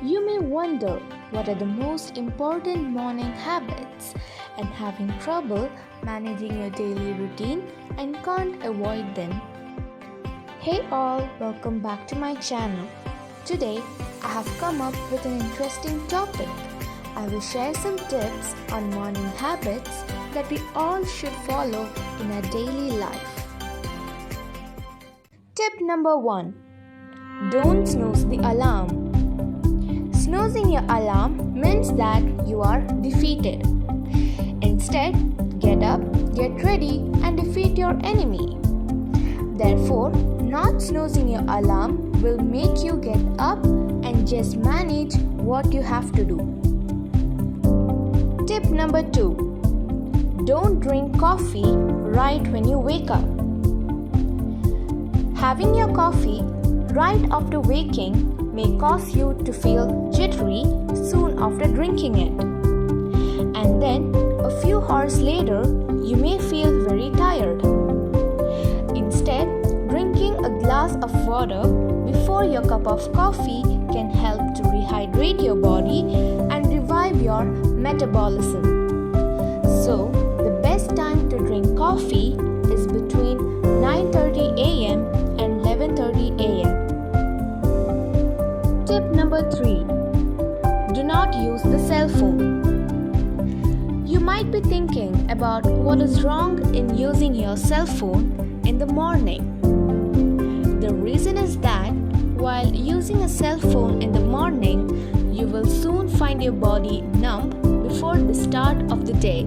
You may wonder what are the most important morning habits and having trouble managing your daily routine and can't avoid them. Hey all, welcome back to my channel. Today I have come up with an interesting topic. I will share some tips on morning habits that we all should follow in our daily life. Tip number 1. Don't snooze the alarm. Snoozing your alarm means that you are defeated. Instead, get up, get ready, and defeat your enemy. Therefore, not snoozing your alarm will make you get up and just manage what you have to do. Tip number 2. Don't drink coffee right when you wake up. Having your coffee right after waking may cause you to feel jittery soon after drinking it. And then, a few hours later, you may feel very tired. Instead, drinking a glass of water before your cup of coffee can help to rehydrate your body and revive your metabolism. So, the best time to drink coffee is between 9:30 a.m. and 11:30 a.m. Tip number 3. Do not use the cell phone. You might be thinking about what is wrong in using your cell phone in the morning. The reason is that while using a cell phone in the morning, you will soon find your body numb before the start of the day.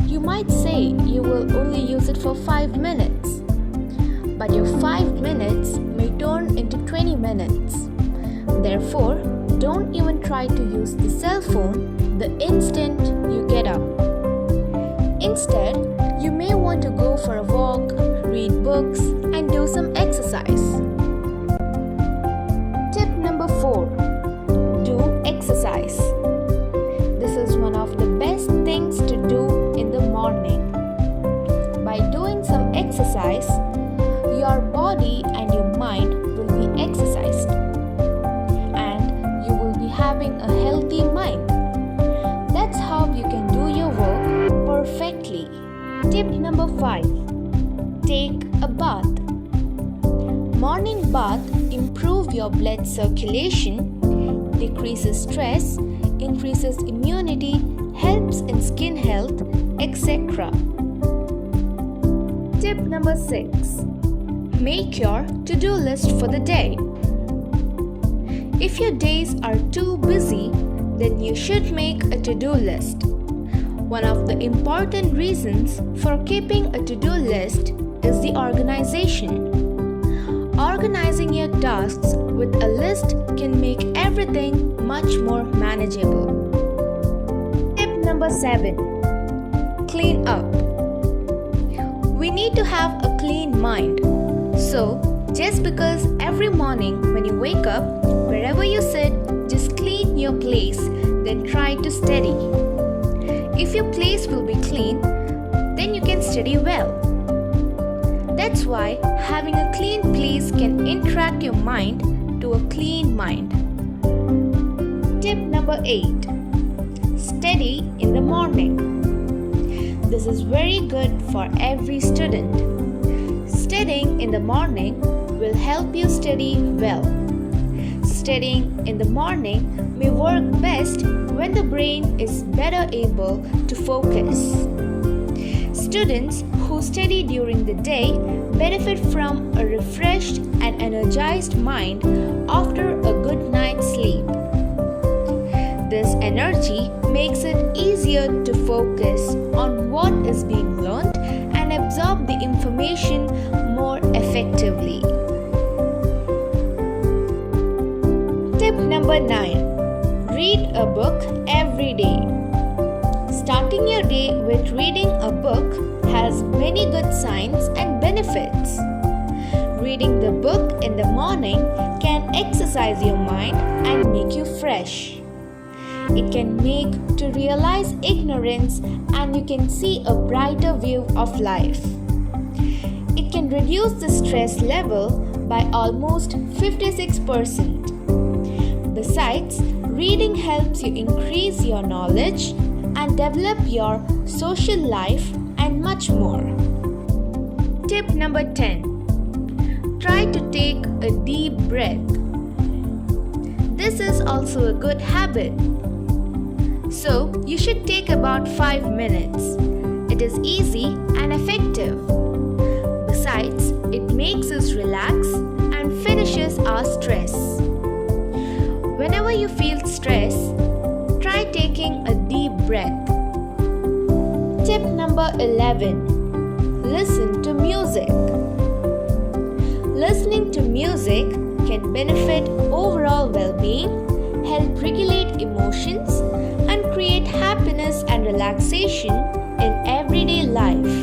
You might say you will only use it for 5 minutes, but your 5 minutes may turn into 20 minutes. Therefore, don't even try to use the cell phone the instant you get up. Instead, you may want to go for a walk, read books, and do some exercise. Tip number 4. Do exercise. This is one of the best things to do in the morning. By doing some exercise, your body and your mind will be exercised, and you will be having a healthy mind. That's how you can do your work perfectly. Tip number 5. Take a bath. Morning bath improves your blood circulation, decreases stress, increases immunity, helps in skin health, etc. Tip number 6. Make your to-do list for the day. If your days are too busy, then you should make a to-do list. One of the important reasons for keeping a to-do list is the organization. Organizing your tasks with a list can make everything much more manageable. Tip number 7. Clean up. We need to have a clean mind. So, just because every morning when you wake up, wherever you sit, just clean your place, then try to study. If your place will be clean, then you can study well. That's why having a clean place can attract your mind to a clean mind. Tip number 8. Study in the morning. This is very good for every student. Studying in the morning will help you study well. Studying in the morning may work best when the brain is better able to focus. Students who study during the day benefit from a refreshed and energized mind after a good night's sleep. This energy makes it easier to focus on what is being learned and absorb the information more effectively. Tip number 9. Read a book every day. Starting your day with reading a book has many good signs and benefits. Reading the book in the morning can exercise your mind and make you fresh. It can make to realize ignorance and you can see a brighter view of life. It can reduce the stress level by almost 56%. Besides, reading helps you increase your knowledge and develop your social life and much more. Tip number 10. Try to take a deep breath. This is also a good habit. So, you should take about 5 minutes. It is easy and effective. Besides, it makes us relax and finishes our stress. Whenever you feel stress, try taking a deep breath. Tip number 11. Listen to music. Listening to music can benefit overall well-being, help regulate emotions, and create happiness and relaxation in everyday life.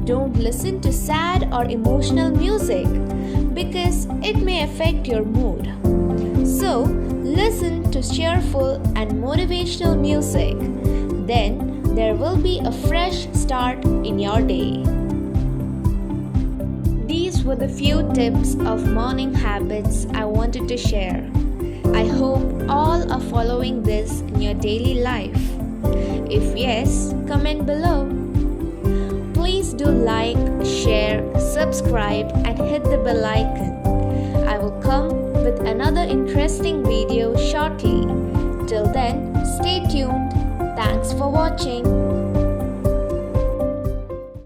Don't listen to sad or emotional music because it may affect your mood. So, listen to cheerful and motivational music. Then, there will be a fresh start in your day. These were the few tips of morning habits I wanted to share. I hope all are following this in your daily life. If yes, comment below. Please do like, share, subscribe and hit the bell icon. I will come with another interesting video shortly. Till then, stay tuned. Thanks for watching.